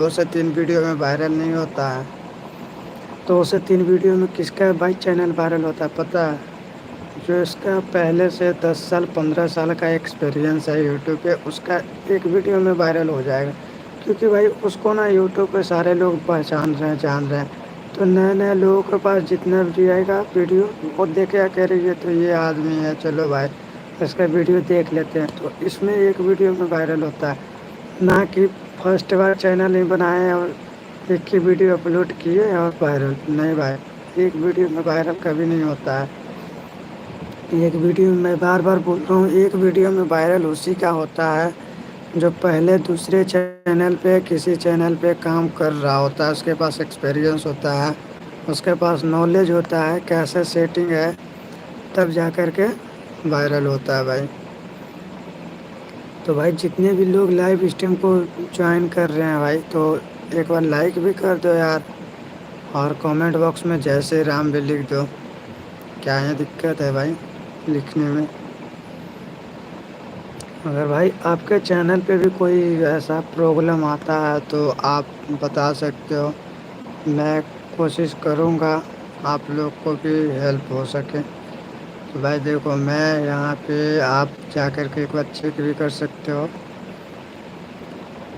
دو سے تین ویڈیو میں وائرل نہیں ہوتا ہے. تو اسے تین ویڈیو میں کس کا بائک چینل وائرل ہوتا ہے پتہ ہے؟ جو اس کا پہلے سے 10 سال 15 سال کا ایکسپیرئنس ہے یوٹیوب پہ، اس کا ایک ویڈیو میں وائرل ہو جائے گا. کیونکہ بھائی اس کو نا یوٹیوب پہ سارے لوگ پہچان رہے ہیں جان رہے ہیں. تو نئے نئے لوگوں کے پاس جتنا بھی آئے گا ویڈیو وہ دیکھے کہہ رہی ہے تو یہ آدمی ہے چلو بھائی اس کا ویڈیو دیکھ لیتے ہیں. تو اس میں ایک ویڈیو میں وائرل ہوتا ہے، نہ کہ فرسٹ بار چینل ہی بنائے اور ایک ہی ویڈیو اپلوڈ کیے اور وائرل نہیں. بھائی ایک ویڈیو میں وائرل کبھی نہیں ہوتا ہے. ایک ویڈیو میں بار بار بول رہا ہوں، ایک ویڈیو میں وائرل اسی کا ہوتا ہے جو پہلے دوسرے چینل پہ کسی چینل پہ کام کر رہا ہوتا ہے، اس کے پاس ایکسپیرئنس ہوتا ہے، اس کے پاس نالج ہوتا ہے کیسے سیٹنگ ہے، تب جا کر کے وائرل ہوتا ہے. بھائی تو بھائی جتنے بھی لوگ لائیو اسٹریم کو جوائن کر رہے ہیں بھائی تو ایک بار لائک بھی کر دو یار، اور کامنٹ باکس میں جے شری رام بھی لکھ دو. کیا یہ دقت ہے بھائی لکھنے میں؟ اگر بھائی آپ کے چینل پہ بھی کوئی ایسا پرابلم آتا ہے تو آپ بتا سکتے ہو، میں کوشش کروں گا آپ لوگ کو بھی ہیلپ ہو سکے. تو بھائی دیکھو میں یہاں پہ آپ جا کر کے ایک بار چیک بھی کر سکتے ہو.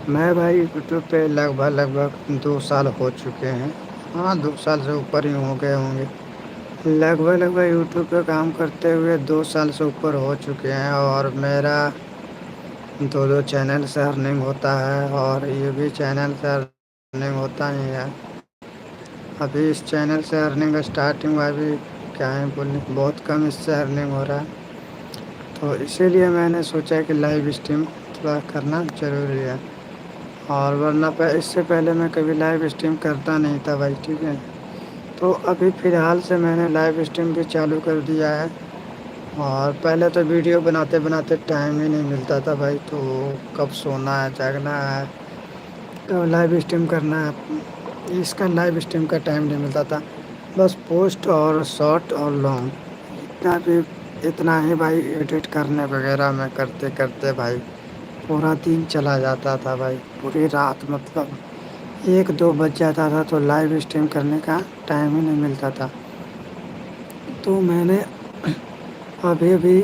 میں بھائی یوٹیوب پہ لگ بھگ 2 سال ہو چکے ہیں. ہاں 2 سال سے اوپر ہی ہو گئے ہوں گے. لگ بھگ یوٹیوب پہ کام کرتے ہوئے 2 سال سے اوپر ہو چکے ہیں، اور میرا دو چینل سے ارننگ ہوتا ہے اور یہ بھی چینل سے ارننگ ہوتا ہی ہے. ابھی اس چینل سے ارننگ اسٹارٹنگ میں ابھی کیا ہے بولنے بہت کم اس سے ارننگ ہو رہا ہے. تو اسی لیے میں نے سوچا کہ لائیو اسٹریم تھوڑا کرنا ضروری ہے. اور ورنہ اس سے پہلے میں کبھی لائیو اسٹریم کرتا نہیں تھا بھائی. ٹھیک ہے، تو ابھی فی الحال سے میں نے لائیو اسٹریم بھی چالو کر دیا ہے. اور پہلے تو ویڈیو بناتے بناتے ٹائم ہی نہیں ملتا تھا بھائی. تو کب سونا ہے جاگنا ہے کب لائیو اسٹریم کرنا ہے، اس کا لائیو اسٹریم کا ٹائم نہیں ملتا تھا. بس پوسٹ اور شارٹ اور لانگ اتنا ہی بھائی ایڈٹ کرنے وغیرہ میں کرتے کرتے بھائی پورا دن چلا جاتا تھا بھائی. پوری رات مطلب 1-2 بج جاتا تھا تو لائیو اسٹریم کرنے کا ٹائم ہی نہیں ملتا تھا. تو میں نے ابھی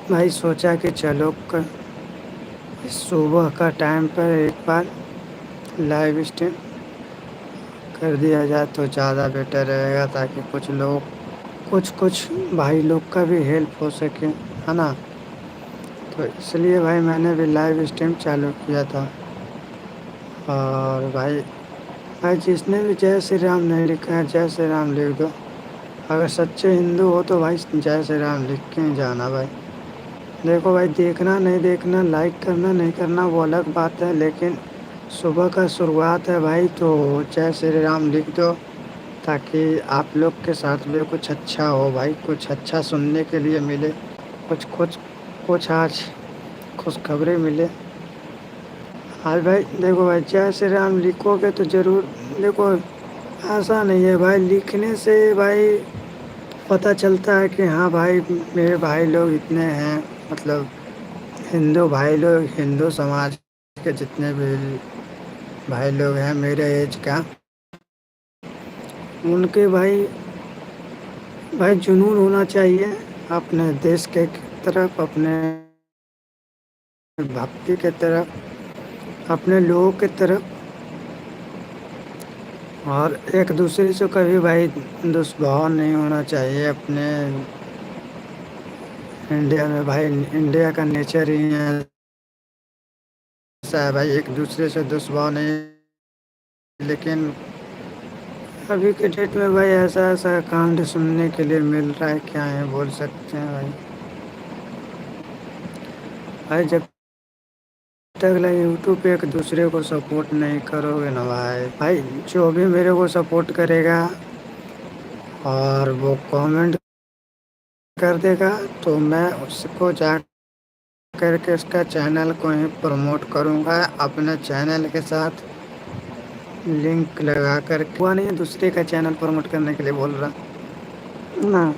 بھائی سوچا کہ چلو صبح کا ٹائم پر ایک بار لائیو اسٹریم کر دیا جائے تو زیادہ بیٹر رہے گا، تاکہ کچھ بھائی لوگ کا بھی ہیلپ ہو سکے، ہے نا. تو اس لیے بھائی میں نے بھی لائیو اسٹریم چالو کیا تھا. اور بھائی جس نے بھی جے شری رام نہیں لکھا ہے جے شری رام لکھ دو. اگر سچے ہندو ہو تو بھائی جے شری رام لکھ کے ہی جانا بھائی. دیکھو بھائی دیکھنا نہیں دیکھنا، لائک کرنا نہیں کرنا وہ الگ بات ہے، لیکن صبح کا شروعات ہے بھائی تو جے شری رام لکھ دو، تاکہ آپ لوگ کے ساتھ بھی کچھ اچھا ہو بھائی. کچھ اچھا سننے کے لیے ملے، کچھ آج خوشخبری ملے. ہاں بھائی دیکھو بھائی جے شری رام لکھو گے تو ضرور دیکھو ایسا نہیں ہے بھائی لکھنے سے بھائی پتہ چلتا ہے کہ ہاں بھائی میرے بھائی لوگ اتنے ہیں. مطلب ہندو بھائی لوگ، ہندو سماج کے جتنے بھی بھائی لوگ ہیں میرے ایج کا، ان کے بھائی جنون ہونا چاہیے اپنے دیش کے طرف، اپنے بھکتی کے طرف، اپنے لوگوں کی طرف. اور ایک دوسرے سے کبھی بھائی دشبھاؤ نہیں ہونا چاہیے. اپنے انڈیا میں بھائی انڈیا کا نیچر ہی ہے ایسا ہے بھائی، ایک دوسرے سے دشبھاؤ نہیں. لیکن ابھی کے ڈیٹ میں بھائی ایسا کانڈ سننے کے لیے مل رہا ہے، کیا ہے بول سکتے ہیں بھائی. بھائی جب تک یوٹیوب پہ ایک دوسرے کو سپورٹ نہیں کرو گے نا بھائی جو بھی میرے کو سپورٹ کرے گا اور وہ کامنٹ کر دے گا تو میں اس کو جا کر کے اس کا چینل کو ہی پروموٹ کروں گا اپنے چینل کے ساتھ لنک لگا کر کے. وہ نہیں دوسرے کا چینل پروموٹ کرنے کے لیے بول رہا نا.